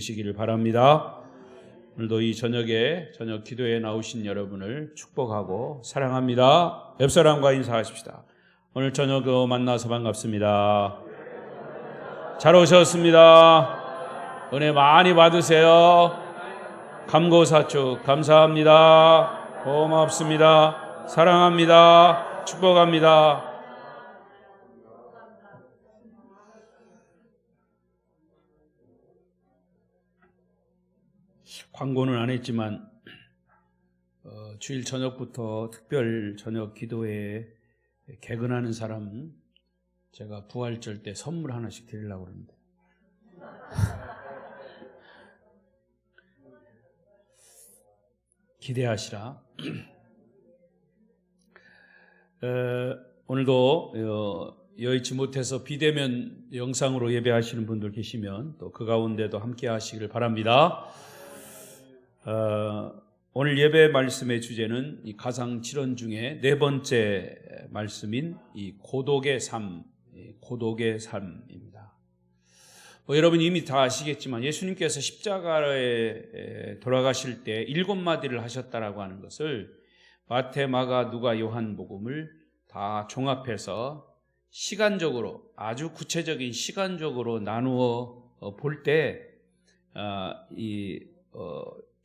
되시기를 바랍니다. 오늘도 이 저녁에 저녁 기도에 나오신 여러분을 축복하고 사랑합니다. 옆사람과 인사하십시다. 오늘 저녁 만나서 반갑습니다. 잘 오셨습니다. 은혜 많이 받으세요. 감고사축 감사합니다. 고맙습니다. 사랑합니다. 축복합니다. 광고는 안 했지만 주일 저녁부터 특별 저녁 기도회에 개근하는 사람 제가 부활절 때 선물 하나씩 드리려고 합니다. 기대하시라. 오늘도 여의치 못해서 비대면 영상으로 예배하시는 분들 계시면 또 그 가운데도 함께 하시기를 바랍니다. 오늘 예배 말씀의 주제는 이 가상 7원 중에 네 번째 말씀인 이 고독의 삶입니다. 여러분 이미 다 아시겠지만 예수님께서 십자가에 돌아가실 때 7마디를 하셨다라고 하는 것을 마태, 마가, 누가, 요한복음을 다 종합해서 시간적으로 아주 구체적인 시간적으로 나누어 볼 때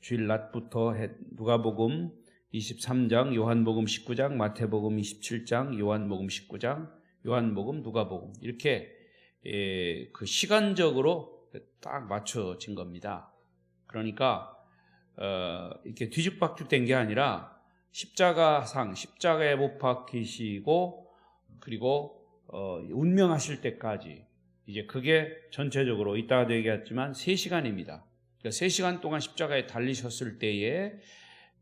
주일 낮부터 누가복음 23장, 요한복음 19장, 마태복음 27장, 요한복음 19장, 요한복음, 누가복음 이렇게 그 시간적으로 딱 맞춰진 겁니다. 그러니까 이렇게 뒤죽박죽된 게 아니라 십자가에 못 박히시고 그리고 운명하실 때까지 이제 그게 전체적으로 이따가도 얘기했지만 3시간입니다. 3시간 동안 십자가에 달리셨을 때에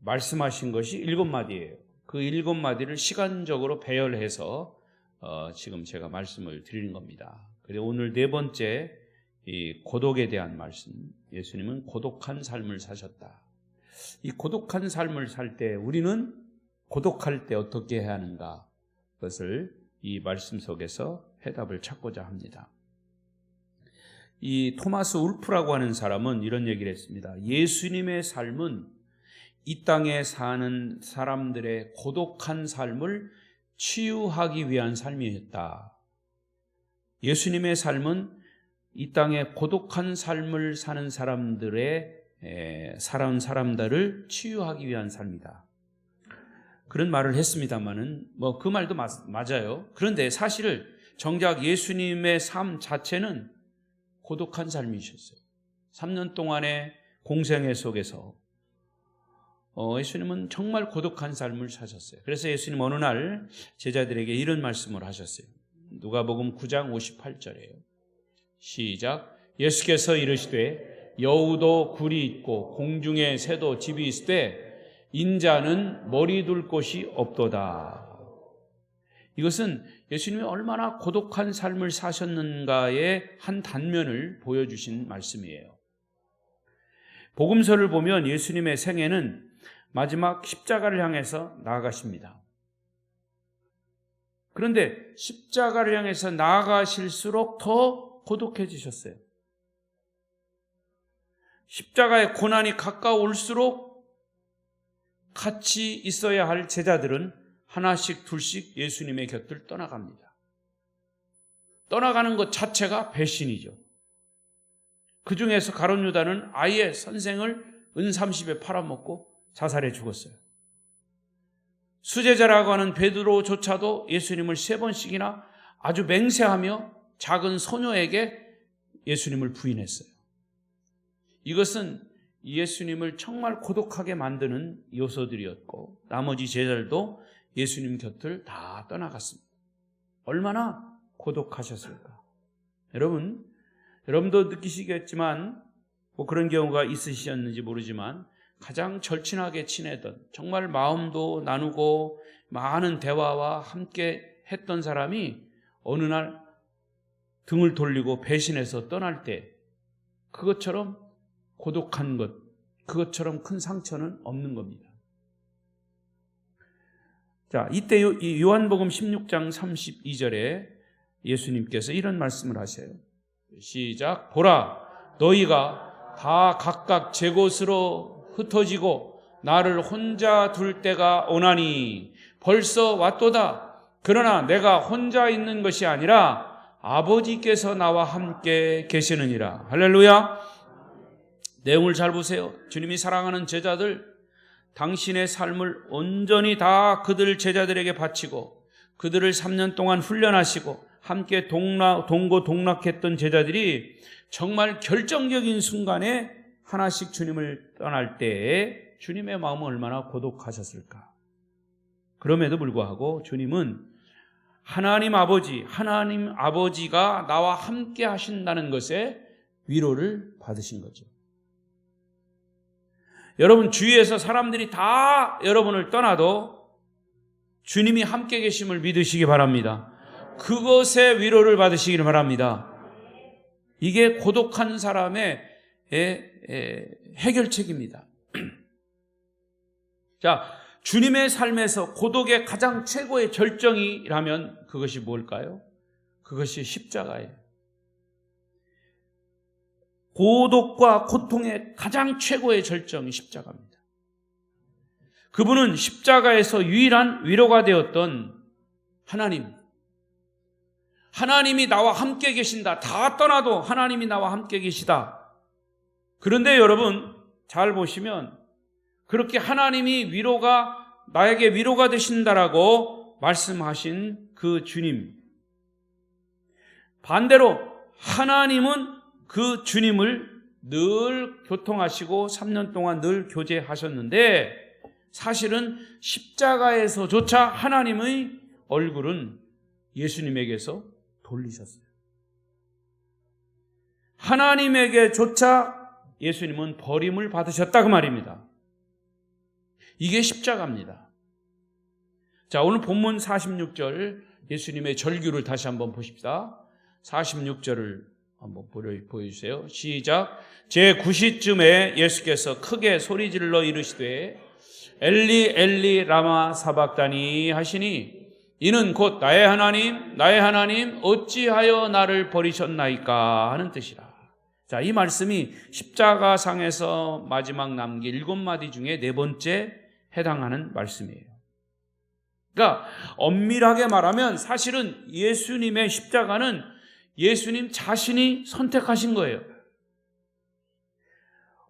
말씀하신 것이 7마디예요. 그 7마디를 시간적으로 배열해서 지금 제가 말씀을 드리는 겁니다. 그리고 오늘 네 번째 이 고독에 대한 말씀. 예수님은 고독한 삶을 사셨다. 이 고독한 삶을 살 때 우리는 고독할 때 어떻게 해야 하는가? 그것을 이 말씀 속에서 해답을 찾고자 합니다. 이 토마스 울프라고 하는 사람은 이런 얘기를 했습니다. 예수님의 삶은 이 땅에 사는 사람들의 고독한 삶을 치유하기 위한 삶이었다. 예수님의 삶은 이 땅에 고독한 삶을 사는 사람들을 치유하기 위한 삶이다. 그런 말을 했습니다만은 그 말도 맞아요. 그런데 사실 정작 예수님의 삶 자체는 고독한 삶이셨어요. 3년 동안의 공생애 속에서 예수님은 정말 고독한 삶을 사셨어요. 그래서 예수님 어느 날 제자들에게 이런 말씀을 하셨어요. 누가복음 9장 58절이에요. 시작. 예수께서 이르시되 여우도 굴이 있고 공중에 새도 집이 있으되 인자는 머리 둘 곳이 없도다. 이것은 예수님이 얼마나 고독한 삶을 사셨는가의 한 단면을 보여주신 말씀이에요. 복음서를 보면 예수님의 생애는 마지막 십자가를 향해서 나아가십니다. 그런데 십자가를 향해서 나아가실수록 더 고독해지셨어요. 십자가의 고난이 가까울수록 같이 있어야 할 제자들은 하나씩 둘씩 예수님의 곁을 떠나갑니다. 떠나가는 것 자체가 배신이죠. 그 중에서 가룟 유다는 아예 선생을 은 30에 팔아먹고 자살해 죽었어요. 수제자라고 하는 베드로조차도 예수님을 3번씩이나 아주 맹세하며 작은 소녀에게 예수님을 부인했어요. 이것은 예수님을 정말 고독하게 만드는 요소들이었고 나머지 제자들도 예수님 곁을 다 떠나갔습니다. 얼마나 고독하셨을까? 여러분도 느끼시겠지만 그런 경우가 있으셨는지 모르지만 가장 절친하게 지내던 정말 마음도 나누고 많은 대화와 함께 했던 사람이 어느 날 등을 돌리고 배신해서 떠날 때 그것처럼 고독한 것, 그것처럼 큰 상처는 없는 겁니다. 자, 이때 요한복음 16장 32절에 예수님께서 이런 말씀을 하세요. 시작. 보라, 너희가 다 각각 제 곳으로 흩어지고 나를 혼자 둘 때가 오나니 벌써 왔도다. 그러나 내가 혼자 있는 것이 아니라 아버지께서 나와 함께 계시느니라. 할렐루야. 내용을 잘 보세요. 주님이 사랑하는 제자들, 당신의 삶을 온전히 다 그들 제자들에게 바치고 그들을 3년 동안 훈련하시고 함께 동고동락했던 제자들이 정말 결정적인 순간에 하나씩 주님을 떠날 때에 주님의 마음은 얼마나 고독하셨을까. 그럼에도 불구하고 주님은 하나님 아버지가 나와 함께 하신다는 것에 위로를 받으신 거죠. 여러분, 주위에서 사람들이 다 여러분을 떠나도 주님이 함께 계심을 믿으시기 바랍니다. 그것에 위로를 받으시기를 바랍니다. 이게 고독한 사람의 해결책입니다. 자, 주님의 삶에서 고독의 가장 최고의 절정이라면 그것이 뭘까요? 그것이 십자가예요. 고독과 고통의 가장 최고의 절정이 십자가입니다. 그분은 십자가에서 유일한 위로가 되었던 하나님이 나와 함께 계신다. 다 떠나도 하나님이 나와 함께 계시다. 그런데 여러분 잘 보시면 그렇게 하나님이 나에게 위로가 되신다라고 말씀하신 그 주님, 반대로 하나님은 그 주님을 늘 교통하시고 3년 동안 늘 교제하셨는데 사실은 십자가에서조차 하나님의 얼굴은 예수님에게서 돌리셨어요. 하나님에게조차 예수님은 버림을 받으셨다 그 말입니다. 이게 십자가입니다. 자, 오늘 본문 46절 예수님의 절규를 다시 한번 보십시다. 46절을 한번 보여주세요. 시작. 제9시쯤에 예수께서 크게 소리질러 이르시되 엘리 엘리 라마 사박다니 하시니 이는 곧 나의 하나님 어찌하여 나를 버리셨나이까 하는 뜻이라. 자, 이 말씀이 십자가상에서 마지막 남긴 7마디 중에 4번째 해당하는 말씀이에요. 그러니까 엄밀하게 말하면 사실은 예수님의 십자가는 예수님 자신이 선택하신 거예요.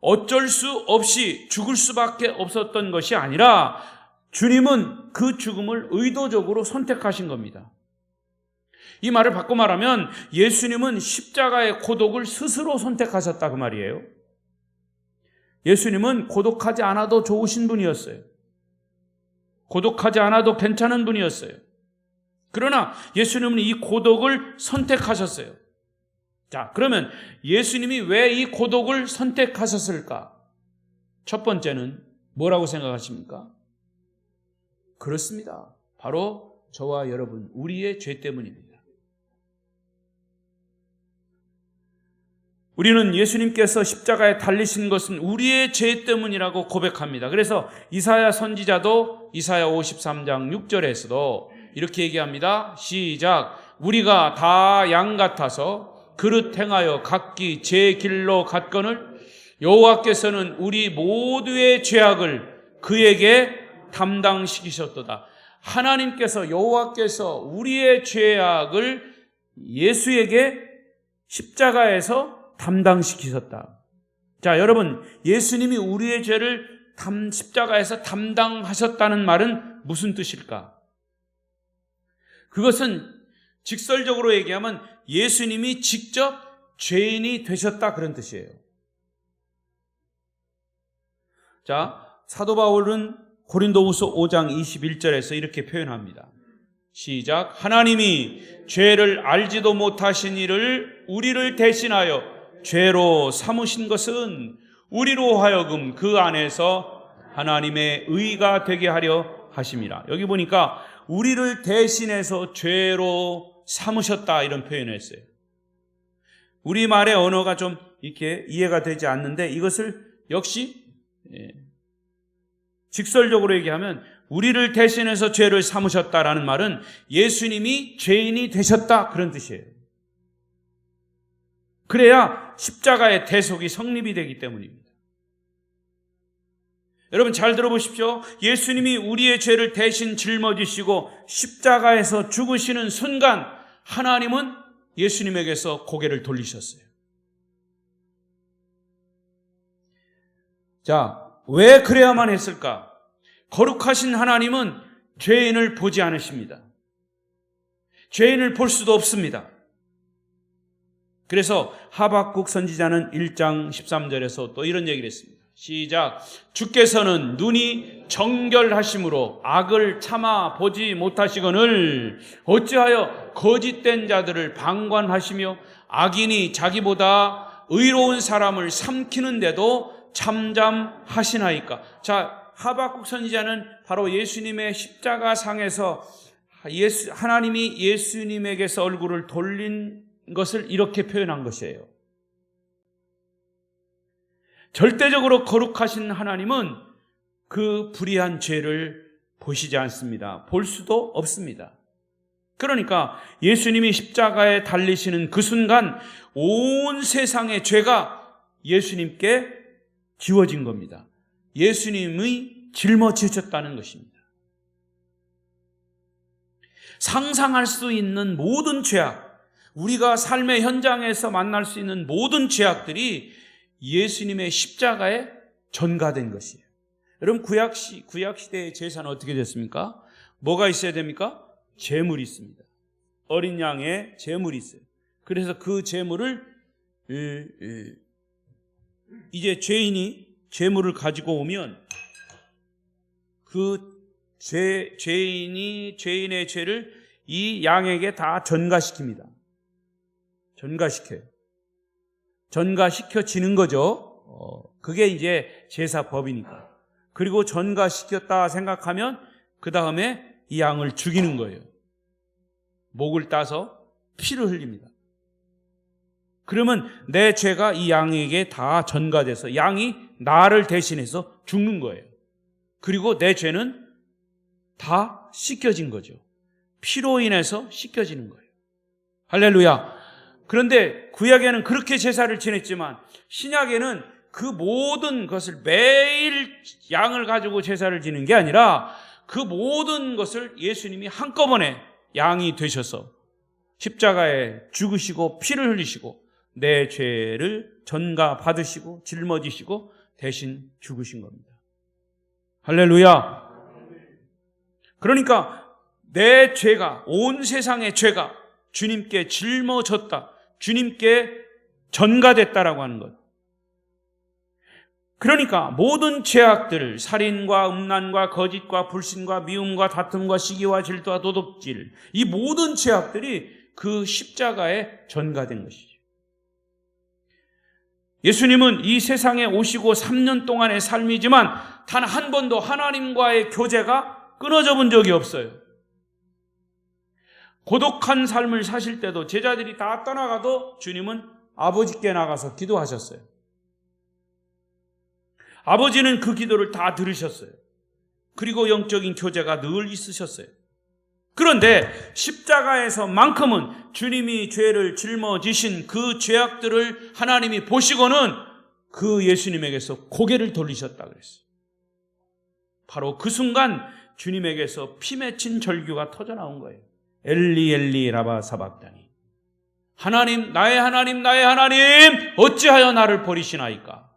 어쩔 수 없이 죽을 수밖에 없었던 것이 아니라 주님은 그 죽음을 의도적으로 선택하신 겁니다. 이 말을 바꿔 말하면 예수님은 십자가의 고독을 스스로 선택하셨다 그 말이에요. 예수님은 고독하지 않아도 좋으신 분이었어요. 고독하지 않아도 괜찮은 분이었어요. 그러나 예수님은 이 고독을 선택하셨어요. 자, 그러면 예수님이 왜 이 고독을 선택하셨을까? 첫 번째는 뭐라고 생각하십니까? 그렇습니다. 바로 저와 여러분, 우리의 죄 때문입니다. 우리는 예수님께서 십자가에 달리신 것은 우리의 죄 때문이라고 고백합니다. 그래서 이사야 선지자도 이사야 53장 6절에서도 이렇게 얘기합니다. 시작. 우리가 다 양 같아서 그릇 행하여 각기 제 길로 갔거늘 여호와께서는 우리 모두의 죄악을 그에게 담당시키셨도다. 하나님께서 여호와께서 우리의 죄악을 예수에게 십자가에서 담당시키셨다. 자, 여러분, 예수님이 우리의 죄를 십자가에서 담당하셨다는 말은 무슨 뜻일까? 그것은 직설적으로 얘기하면 예수님이 직접 죄인이 되셨다 그런 뜻이에요. 자, 사도 바울은 고린도후서 5장 21절에서 이렇게 표현합니다. 시작. 하나님이 죄를 알지도 못하신 이를 우리를 대신하여 죄로 삼으신 것은 우리로 하여금 그 안에서 하나님의 의가 되게 하려 하심이라. 여기 보니까 우리를 대신해서 죄로 삼으셨다 이런 표현을 했어요. 우리말의 언어가 좀 이렇게 이해가 되지 않는데 이것을 역시 직설적으로 얘기하면 우리를 대신해서 죄를 삼으셨다라는 말은 예수님이 죄인이 되셨다 그런 뜻이에요. 그래야 십자가의 대속이 성립이 되기 때문입니다. 여러분 잘 들어보십시오. 예수님이 우리의 죄를 대신 짊어지시고 십자가에서 죽으시는 순간 하나님은 예수님에게서 고개를 돌리셨어요. 자, 왜 그래야만 했을까? 거룩하신 하나님은 죄인을 보지 않으십니다. 죄인을 볼 수도 없습니다. 그래서 하박국 선지자는 1장 13절에서 또 이런 얘기를 했습니다. 시작. 주께서는 눈이 정결하심으로 악을 참아 보지 못하시거늘 어찌하여 거짓된 자들을 방관하시며 악인이 자기보다 의로운 사람을 삼키는데도 잠잠하시나이까. 자, 하박국 선지자는 바로 예수님의 십자가상에서 하나님이 예수님에게서 얼굴을 돌린 것을 이렇게 표현한 것이에요. 절대적으로 거룩하신 하나님은 그 불의한 죄를 보시지 않습니다. 볼 수도 없습니다. 그러니까 예수님이 십자가에 달리시는 그 순간 온 세상의 죄가 예수님께 지워진 겁니다. 예수님이 짊어지셨다는 것입니다. 상상할 수 있는 모든 죄악, 우리가 삶의 현장에서 만날 수 있는 모든 죄악들이 예수님의 십자가에 전가된 것이에요. 여러분 구약시대의 제사는 어떻게 됐습니까? 뭐가 있어야 됩니까? 제물이 있습니다. 어린 양의 제물이 있어요. 그래서 그 제물을 이제 죄인이 제물을 가지고 오면 그 죄인의 죄를 이 양에게 다 전가시킵니다. 전가시켜요. 전가시켜지는 거죠. 그게 이제 제사법이니까. 그리고 전가시켰다 생각하면 그 다음에 이 양을 죽이는 거예요. 목을 따서 피를 흘립니다. 그러면 내 죄가 이 양에게 다 전가돼서 양이 나를 대신해서 죽는 거예요. 그리고 내 죄는 다 씻겨진 거죠. 피로 인해서 씻겨지는 거예요. 할렐루야. 그런데 구약에는 그렇게 제사를 지냈지만 신약에는 그 모든 것을 매일 양을 가지고 제사를 지는 게 아니라 그 모든 것을 예수님이 한꺼번에 양이 되셔서 십자가에 죽으시고 피를 흘리시고 내 죄를 전가 받으시고 짊어지시고 대신 죽으신 겁니다. 할렐루야. 그러니까 내 죄가, 온 세상의 죄가 주님께 짊어졌다, 주님께 전가됐다라고 하는 것. 그러니까 모든 죄악들을, 살인과 음란과 거짓과 불신과 미움과 다툼과 시기와 질투와 도둑질, 이 모든 죄악들이 그 십자가에 전가된 것이죠. 예수님은 이 세상에 오시고 3년 동안의 삶이지만 단 한 번도 하나님과의 교제가 끊어져 본 적이 없어요. 고독한 삶을 사실 때도 제자들이 다 떠나가도 주님은 아버지께 나가서 기도하셨어요. 아버지는 그 기도를 다 들으셨어요. 그리고 영적인 교제가 늘 있으셨어요. 그런데 십자가에서만큼은 주님이 죄를 짊어지신 그 죄악들을 하나님이 보시고는 그 예수님에게서 고개를 돌리셨다 그랬어요. 바로 그 순간 주님에게서 피 맺힌 절규가 터져나온 거예요. 엘리 엘리 라바 사박다니. 하나님, 나의 하나님, 나의 하나님, 어찌하여 나를 버리시나이까?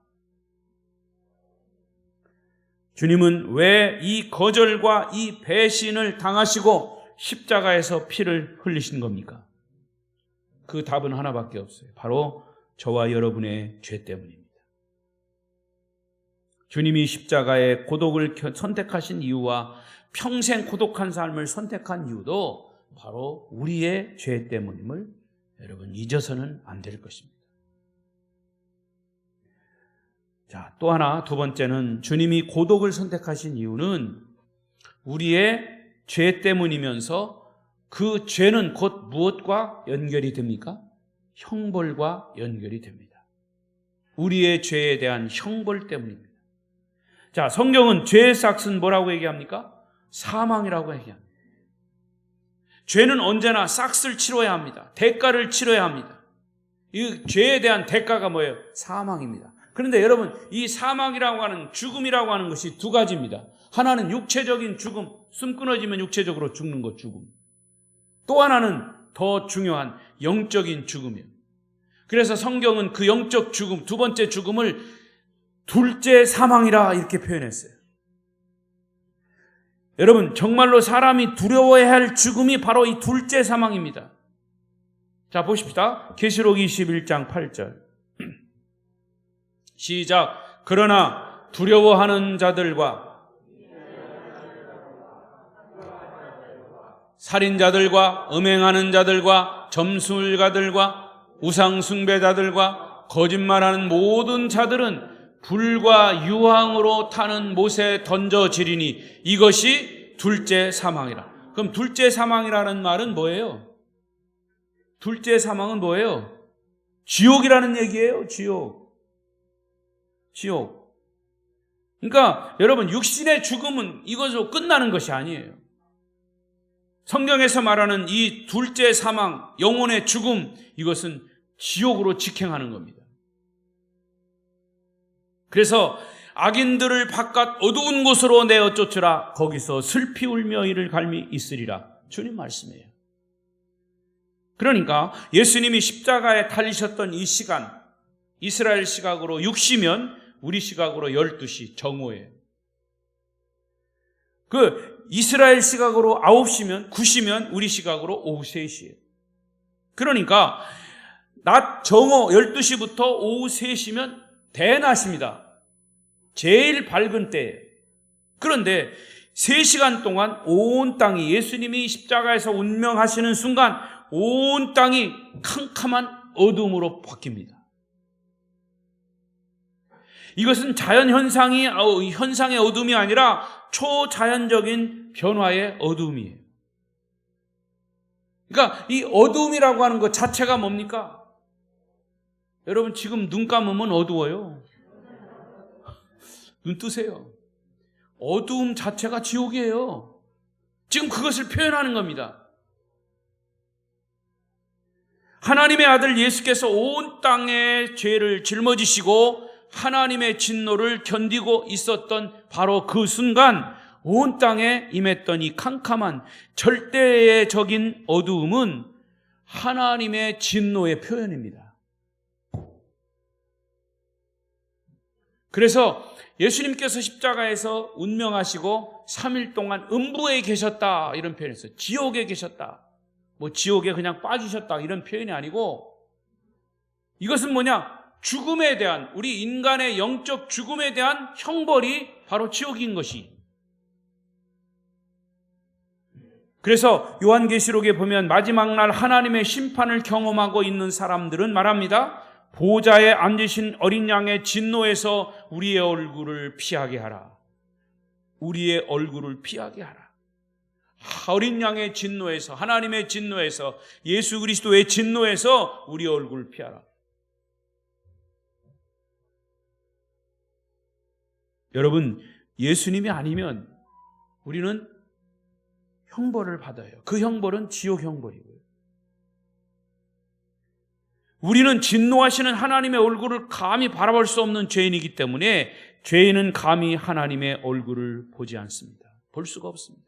주님은 왜 이 거절과 이 배신을 당하시고 십자가에서 피를 흘리신 겁니까? 그 답은 하나밖에 없어요. 바로 저와 여러분의 죄 때문입니다. 주님이 십자가의 고독을 선택하신 이유와 평생 고독한 삶을 선택한 이유도 바로 우리의 죄 때문임을 여러분 잊어서는 안 될 것입니다. 자, 또 하나, 두 번째는 주님이 고독을 선택하신 이유는 우리의 죄 때문이면서 그 죄는 곧 무엇과 연결이 됩니까? 형벌과 연결이 됩니다. 우리의 죄에 대한 형벌 때문입니다. 자, 성경은 죄의 삭은 뭐라고 얘기합니까? 사망이라고 얘기합니다. 죄는 언제나 삭을 치러야 합니다. 대가를 치러야 합니다. 이 죄에 대한 대가가 뭐예요? 사망입니다. 그런데 여러분, 이 사망이라고 하는, 죽음이라고 하는 것이 두 가지입니다. 하나는 육체적인 죽음, 숨 끊어지면 육체적으로 죽는 것, 죽음. 또 하나는 더 중요한 영적인 죽음이에요. 그래서 성경은 그 영적 죽음, 두 번째 죽음을 둘째 사망이라 이렇게 표현했어요. 여러분, 정말로 사람이 두려워해야 할 죽음이 바로 이 둘째 사망입니다. 자, 보십시다. 계시록 21장 8절. 시작. 그러나 두려워하는 자들과 살인자들과 음행하는 자들과 점술가들과 우상숭배자들과 거짓말하는 모든 자들은 불과 유황으로 타는 못에 던져지리니 이것이 둘째 사망이라. 그럼 둘째 사망이라는 말은 뭐예요? 둘째 사망은 뭐예요? 지옥이라는 얘기예요. 지옥. 그러니까 여러분, 육신의 죽음은 이것으로 끝나는 것이 아니에요. 성경에서 말하는 이 둘째 사망, 영혼의 죽음, 이것은 지옥으로 직행하는 겁니다. 그래서 악인들을 바깥 어두운 곳으로 내어 쫓으라. 거기서 슬피 울며 이를 갈미 있으리라. 주님 말씀이에요. 그러니까 예수님이 십자가에 달리셨던 이 시간, 이스라엘 시각으로 6시면 우리 시각으로 12시 정오예요. 그 이스라엘 시각으로 9시면 9시면 우리 시각으로 오후 3시예요. 그러니까 낮 정오 12시부터 오후 3시면 대낮입니다. 제일 밝은 때예요. 그런데 3시간 동안 온 땅이, 예수님이 십자가에서 운명하시는 순간 온 땅이 캄캄한 어둠으로 바뀝니다. 이것은 자연현상의 어둠이 아니라 초자연적인 변화의 어둠이에요. 그러니까 이 어둠이라고 하는 것 자체가 뭡니까? 여러분, 지금 눈 감으면 어두워요. 눈 뜨세요. 어두움 자체가 지옥이에요. 지금 그것을 표현하는 겁니다. 하나님의 아들 예수께서 온 땅의 죄를 짊어지시고 하나님의 진노를 견디고 있었던 바로 그 순간 온 땅에 임했던 이 캄캄한 절대적인 어두움은 하나님의 진노의 표현입니다. 그래서 예수님께서 십자가에서 운명하시고 3일 동안 음부에 계셨다 이런 표현했어요. 지옥에 계셨다. 뭐 지옥에 그냥 빠지셨다 이런 표현이 아니고, 이것은 뭐냐? 죽음에 대한, 우리 인간의 영적 죽음에 대한 형벌이 바로 지옥인 것이. 그래서 요한계시록에 보면 마지막 날 하나님의 심판을 경험하고 있는 사람들은 말합니다. 보좌에 앉으신 어린 양의 진노에서 우리의 얼굴을 피하게 하라. 우리의 얼굴을 피하게 하라. 어린 양의 진노에서, 하나님의 진노에서, 예수 그리스도의 진노에서 우리의 얼굴을 피하라. 여러분, 예수님이 아니면 우리는 형벌을 받아요. 그 형벌은 지옥 형벌이고요. 우리는 진노하시는 하나님의 얼굴을 감히 바라볼 수 없는 죄인이기 때문에 죄인은 감히 하나님의 얼굴을 보지 않습니다. 볼 수가 없습니다.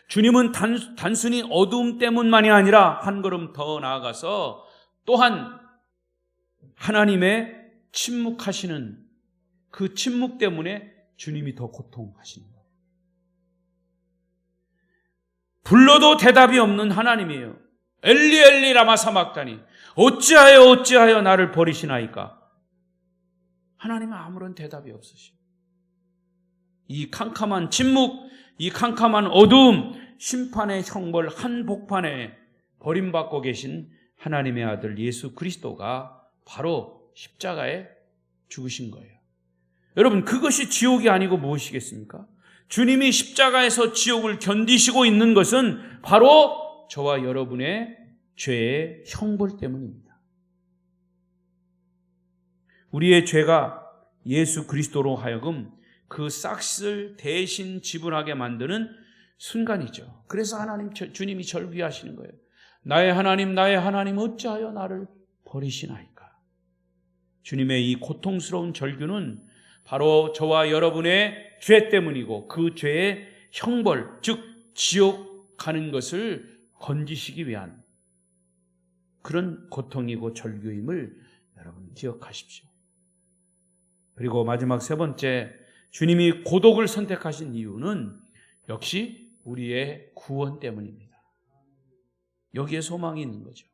주님은 단순히 어두움 때문만이 아니라 한 걸음 더 나아가서 또한 하나님의 침묵하시는 그 침묵 때문에 주님이 더 고통하시는 거예요. 불러도 대답이 없는 하나님이에요. 엘리 엘리 라마 사막다니, 어찌하여 나를 버리시나이까. 하나님은 아무런 대답이 없으시오. 이 캄캄한 침묵, 이 캄캄한 어두움, 심판의 형벌 한복판에 버림받고 계신 하나님의 아들 예수 그리스도가 바로 십자가에 죽으신 거예요. 여러분, 그것이 지옥이 아니고 무엇이겠습니까? 주님이 십자가에서 지옥을 견디시고 있는 것은 바로 저와 여러분의 죄의 형벌 때문입니다. 우리의 죄가 예수 그리스도로 하여금 그 싹을 대신 지불하게 만드는 순간이죠. 그래서 주님이 절규하시는 거예요. 나의 하나님 어찌하여 나를 버리시나이까. 주님의 이 고통스러운 절규는 바로 저와 여러분의 죄 때문이고 그 죄의 형벌, 즉 지옥 가는 것을 건지시기 위한 그런 고통이고 절규임을 여러분 기억하십시오. 그리고 마지막 세 번째, 주님이 고독을 선택하신 이유는 역시 우리의 구원 때문입니다. 여기에 소망이 있는 거죠.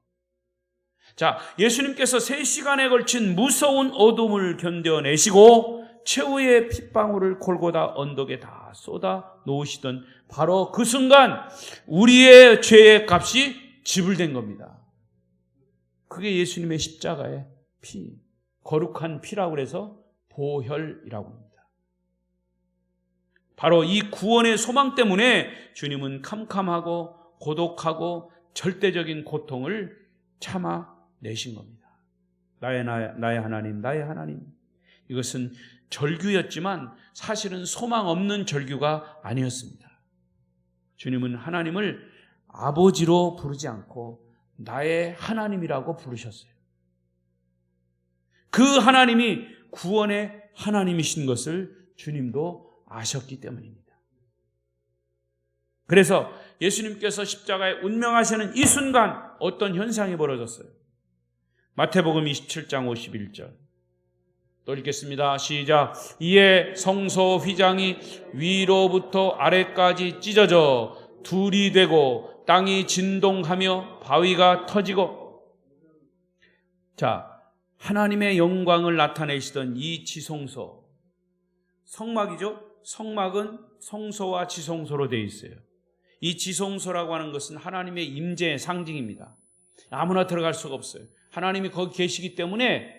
자, 예수님께서 3시간에 걸친 무서운 어둠을 견뎌내시고 최후의 핏방울을 골고다 언덕에 다 쏟아 놓으시던 바로 그 순간 우리의 죄의 값이 지불된 겁니다. 그게 예수님의 십자가의 피, 거룩한 피라고 해서 보혈이라고 합니다. 바로 이 구원의 소망 때문에 주님은 캄캄하고 고독하고 절대적인 고통을 참아내신 겁니다. 나의 하나님. 이것은 절규였지만 사실은 소망 없는 절규가 아니었습니다. 주님은 하나님을 아버지로 부르지 않고 나의 하나님이라고 부르셨어요. 그 하나님이 구원의 하나님이신 것을 주님도 아셨기 때문입니다. 그래서 예수님께서 십자가에 운명하시는 이 순간 어떤 현상이 벌어졌어요? 마태복음 27장 51절 또 읽겠습니다. 시작. 이에 성소 휘장이 위로부터 아래까지 찢어져 둘이 되고 땅이 진동하며 바위가 터지고. 자, 하나님의 영광을 나타내시던 이 지성소, 성막이죠. 성막은 성소와 지성소로 되어 있어요. 이 지성소라고 하는 것은 하나님의 임재의 상징입니다. 아무나 들어갈 수가 없어요. 하나님이 거기 계시기 때문에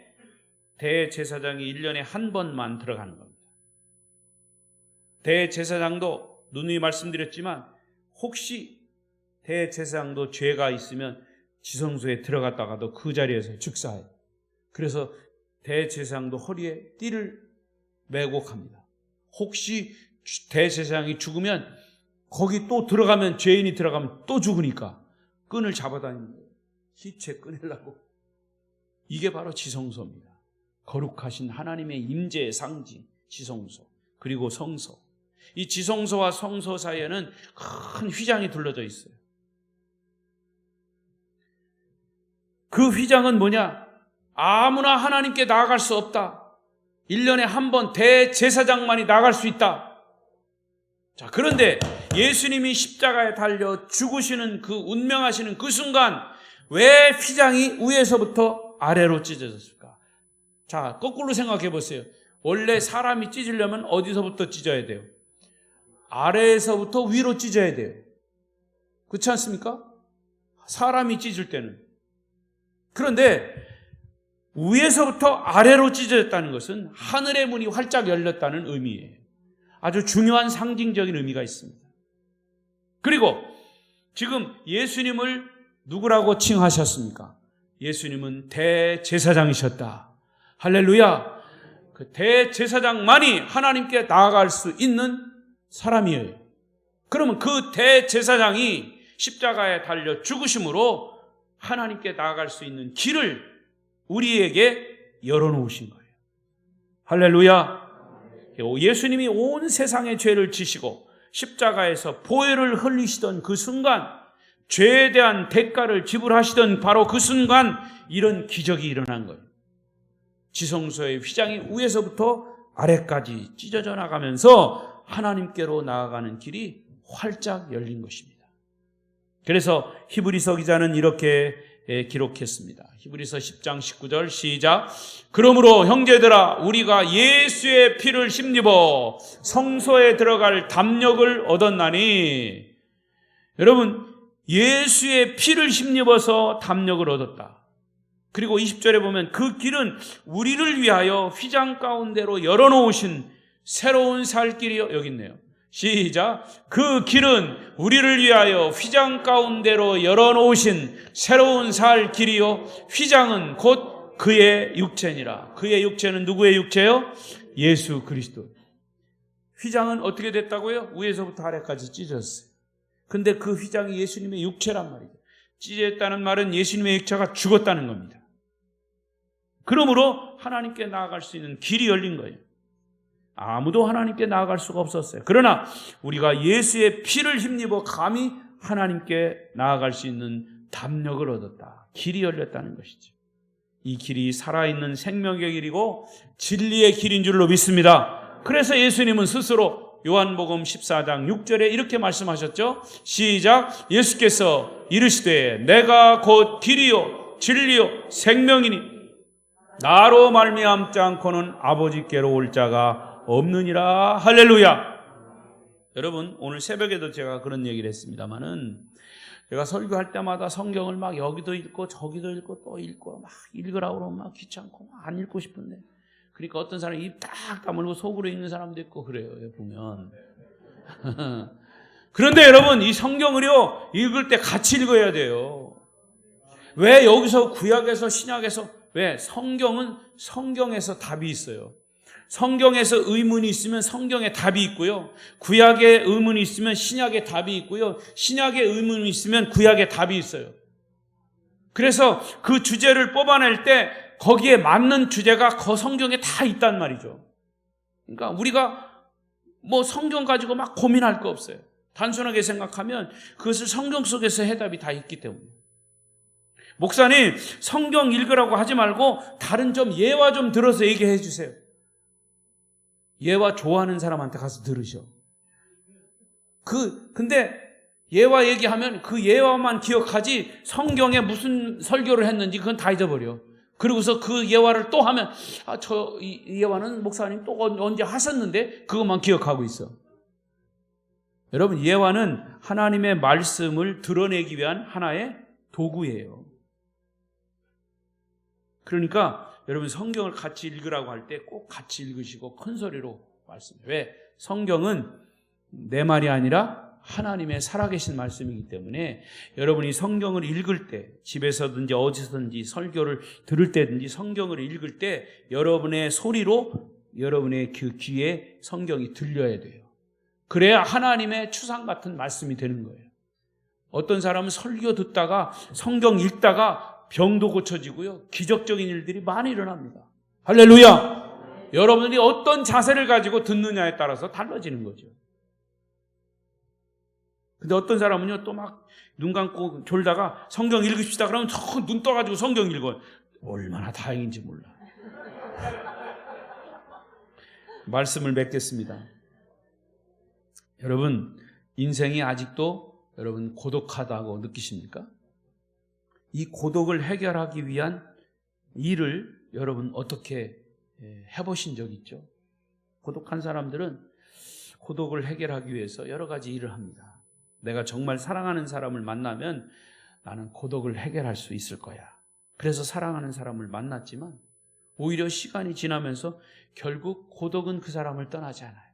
대제사장이 1년에 한 번만 들어가는 겁니다. 대제사장도 누누이 말씀드렸지만 혹시 대제사장도 죄가 있으면 지성소에 들어갔다가도 그 자리에서 즉사해요. 그래서 대제사장도 허리에 띠를 메고 갑니다. 혹시 대제사장이 죽으면 거기 또 들어가면, 죄인이 들어가면 또 죽으니까 끈을 잡아다니는 거예요. 시체 꺼내려고. 이게 바로 지성소입니다. 거룩하신 하나님의 임재의 상징, 지성소. 그리고 성소. 이 지성소와 성소 사이에는 큰 휘장이 둘러져 있어요. 그 휘장은 뭐냐? 아무나 하나님께 나아갈 수 없다. 1년에 한 번 대제사장만이 나갈 수 있다. 자, 그런데 예수님이 십자가에 달려 죽으시는 그 운명하시는 그 순간 왜 휘장이 위에서부터 아래로 찢어졌을까? 자, 거꾸로 생각해 보세요. 원래 사람이 찢으려면 어디서부터 찢어야 돼요? 아래에서부터 위로 찢어야 돼요. 그렇지 않습니까? 사람이 찢을 때는. 그런데 위에서부터 아래로 찢어졌다는 것은 하늘의 문이 활짝 열렸다는 의미예요. 아주 중요한 상징적인 의미가 있습니다. 그리고 지금 예수님을 누구라고 칭하셨습니까? 예수님은 대제사장이셨다. 할렐루야. 그 대제사장만이 하나님께 나아갈 수 있는 사람이에요. 그러면 그 대제사장이 십자가에 달려 죽으심으로 하나님께 나아갈 수 있는 길을 우리에게 열어놓으신 거예요. 할렐루야. 예수님이 온 세상의 죄를 지시고 십자가에서 보혈을 흘리시던 그 순간, 죄에 대한 대가를 지불하시던 바로 그 순간 이런 기적이 일어난 거예요. 지성소의 휘장이 위에서부터 아래까지 찢어져 나가면서 하나님께로 나아가는 길이 활짝 열린 것입니다. 그래서 히브리서 기자는 이렇게 기록했습니다. 히브리서 10장 19절 시작. 그러므로 형제들아 우리가 예수의 피를 힘입어 성소에 들어갈 담력을 얻었나니. 여러분, 예수의 피를 힘입어서 담력을 얻었다. 그리고 20절에 보면 그 길은 우리를 위하여 휘장 가운데로 열어놓으신 새로운 살 길이요. 여기 있네요. 시작. 그 길은 우리를 위하여 휘장 가운데로 열어놓으신 새로운 살 길이요. 휘장은 곧 그의 육체니라. 그의 육체는 누구의 육체요? 예수 그리스도. 휘장은 어떻게 됐다고요? 위에서부터 아래까지 찢어졌어요. 근데 그 휘장이 예수님의 육체란 말이죠. 찢어졌다는 말은 예수님의 육체가 죽었다는 겁니다. 그러므로 하나님께 나아갈 수 있는 길이 열린 거예요. 아무도 하나님께 나아갈 수가 없었어요. 그러나 우리가 예수의 피를 힘입어 감히 하나님께 나아갈 수 있는 담력을 얻었다. 길이 열렸다는 것이죠. 이 길이 살아있는 생명의 길이고 진리의 길인 줄로 믿습니다. 그래서 예수님은 스스로 요한복음 14장 6절에 이렇게 말씀하셨죠. 시작. 예수께서 이르시되 내가 곧 길이요 진리요 생명이니 나로 말미암지 않고는 아버지께로 올 자가 없느니라. 할렐루야. 여러분, 오늘 새벽에도 제가 그런 얘기를 했습니다마는 제가 설교할 때마다 성경을 막 여기도 읽고 저기도 읽고 또 읽고 막 읽으라고 그러면 막 귀찮고 막 안 읽고 싶은데, 그러니까 어떤 사람이 입 딱 다물고 속으로 읽는 사람도 있고 그래요, 보면. 그런데 여러분, 이 성경을요 읽을 때 같이 읽어야 돼요. 왜 여기서 구약에서 신약에서, 왜? 성경은 성경에서 답이 있어요. 성경에서 의문이 있으면 성경에 답이 있고요. 구약에 의문이 있으면 신약에 답이 있고요. 신약에 의문이 있으면 구약에 답이 있어요. 그래서 그 주제를 뽑아낼 때 거기에 맞는 주제가 그 성경에 다 있단 말이죠. 그러니까 우리가 뭐 성경 가지고 막 고민할 거 없어요. 단순하게 생각하면 그것을 성경 속에서 해답이 다 있기 때문에. 목사님, 성경 읽으라고 하지 말고 다른 좀 예화 좀 들어서 얘기해 주세요. 예화 좋아하는 사람한테 가서 들으셔. 근데 예화 얘기하면 그 예화만 기억하지 성경에 무슨 설교를 했는지 그건 다 잊어버려. 그러고서 그 예화를 또 하면 이 예화는 목사님 또 언제 하셨는데 그것만 기억하고 있어. 여러분, 예화는 하나님의 말씀을 드러내기 위한 하나의 도구예요. 그러니까 여러분, 성경을 같이 읽으라고 할 때 꼭 같이 읽으시고 큰 소리로 말씀해요. 왜? 성경은 내 말이 아니라 하나님의 살아계신 말씀이기 때문에 여러분이 성경을 읽을 때, 집에서든지 어디서든지 설교를 들을 때든지 성경을 읽을 때 여러분의 소리로 여러분의 그 귀에 성경이 들려야 돼요. 그래야 하나님의 추상 같은 말씀이 되는 거예요. 어떤 사람은 설교 듣다가 성경 읽다가 병도 고쳐지고요, 기적적인 일들이 많이 일어납니다. 할렐루야. 여러분들이 어떤 자세를 가지고 듣느냐에 따라서 달라지는 거죠. 근데 어떤 사람은요 또 막 눈 감고 졸다가 성경 읽읍시다 그러면 눈 떠가지고 성경 읽어요. 얼마나 다행인지 몰라. 말씀을 맺겠습니다. 여러분, 인생이 아직도 여러분 고독하다고 느끼십니까? 이 고독을 해결하기 위한 일을 여러분 어떻게 해보신 적 있죠? 고독한 사람들은 고독을 해결하기 위해서 여러 가지 일을 합니다. 내가 정말 사랑하는 사람을 만나면 나는 고독을 해결할 수 있을 거야. 그래서 사랑하는 사람을 만났지만 오히려 시간이 지나면서 결국 고독은 그 사람을 떠나지 않아요.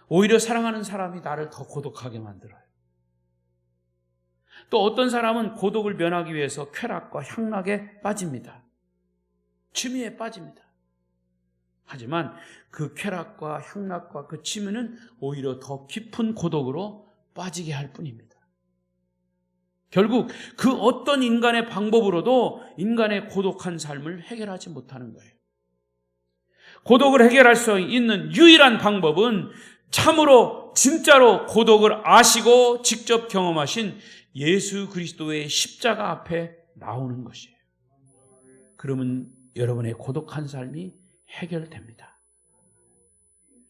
오히려 사랑하는 사람이 나를 더 고독하게 만들어요. 또 어떤 사람은 고독을 면하기 위해서 쾌락과 향락에 빠집니다. 취미에 빠집니다. 하지만 그 쾌락과 향락과 그 취미는 오히려 더 깊은 고독으로 빠지게 할 뿐입니다. 결국 그 어떤 인간의 방법으로도 인간의 고독한 삶을 해결하지 못하는 거예요. 고독을 해결할 수 있는 유일한 방법은 참으로 진짜로 고독을 아시고 직접 경험하신 예수 그리스도의 십자가 앞에 나오는 것이에요. 그러면 여러분의 고독한 삶이 해결됩니다.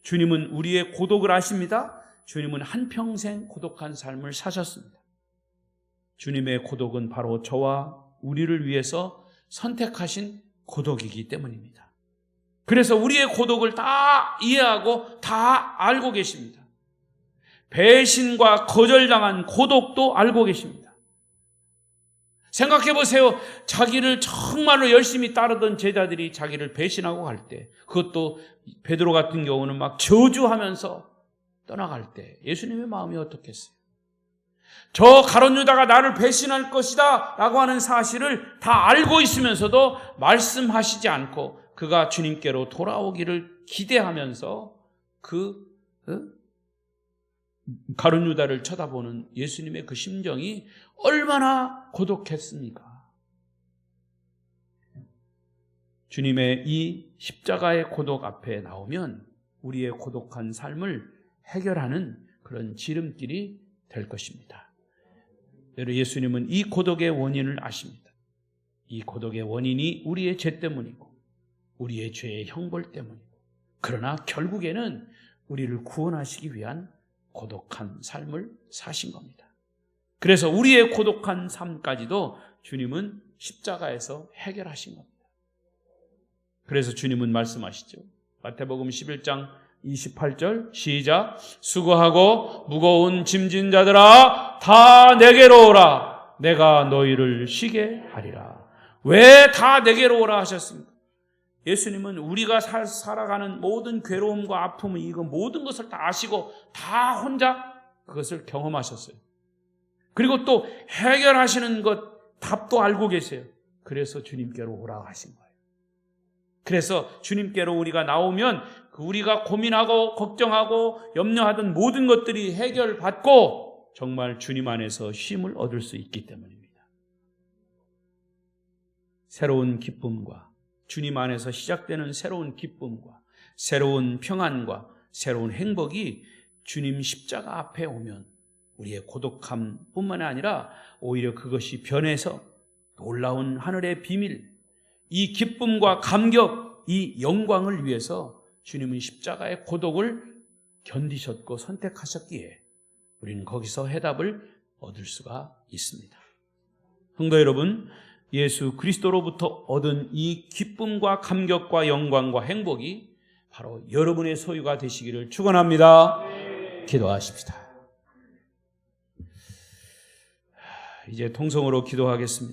주님은 우리의 고독을 아십니다. 주님은 한평생 고독한 삶을 사셨습니다. 주님의 고독은 바로 저와 우리를 위해서 선택하신 고독이기 때문입니다. 그래서 우리의 고독을 다 이해하고 다 알고 계십니다. 배신과 거절당한 고독도 알고 계십니다. 생각해 보세요. 자기를 정말로 열심히 따르던 제자들이 자기를 배신하고 갈 때, 그것도 베드로 같은 경우는 막 저주하면서 떠나갈 때 예수님의 마음이 어떻겠어요? 저 가룟 유다가 나를 배신할 것이다 라고 하는 사실을 다 알고 있으면서도 말씀하시지 않고 그가 주님께로 돌아오기를 기대하면서 그 가룟 유다를 쳐다보는 예수님의 그 심정이 얼마나 고독했습니까? 주님의 이 십자가의 고독 앞에 나오면 우리의 고독한 삶을 해결하는 그런 지름길이 될 것입니다. 여러분, 예수님은 이 고독의 원인을 아십니다. 이 고독의 원인이 우리의 죄 때문이고 우리의 죄의 형벌 때문이고, 그러나 결국에는 우리를 구원하시기 위한 고독한 삶을 사신 겁니다. 그래서 우리의 고독한 삶까지도 주님은 십자가에서 해결하신 겁니다. 그래서 주님은 말씀하시죠. 마태복음 11장 28절 시작. 수고하고 무거운 짐진 자들아 다 내게로 오라. 내가 너희를 쉬게 하리라. 왜 다 내게로 오라 하셨습니까? 예수님은 우리가 살아가는 모든 괴로움과 아픔, 이거 모든 것을 다 아시고 다 혼자 그것을 경험하셨어요. 그리고 또 해결하시는 것 답도 알고 계세요. 그래서 주님께로 오라 하신 거예요. 그래서 주님께로 우리가 나오면 우리가 고민하고 걱정하고 염려하던 모든 것들이 해결받고 정말 주님 안에서 쉼을 얻을 수 있기 때문입니다. 새로운 기쁨과 주님 안에서 시작되는 새로운 기쁨과 새로운 평안과 새로운 행복이 주님 십자가 앞에 오면 우리의 고독함뿐만 아니라 오히려 그것이 변해서 놀라운 하늘의 비밀, 이 기쁨과 감격, 이 영광을 위해서 주님은 십자가의 고독을 견디셨고 선택하셨기에 우리는 거기서 해답을 얻을 수가 있습니다. 성도 여러분, 예수 그리스도로부터 얻은 이 기쁨과 감격과 영광과 행복이 바로 여러분의 소유가 되시기를 축원합니다. 기도하십시다. 이제 통성으로 기도하겠습니다.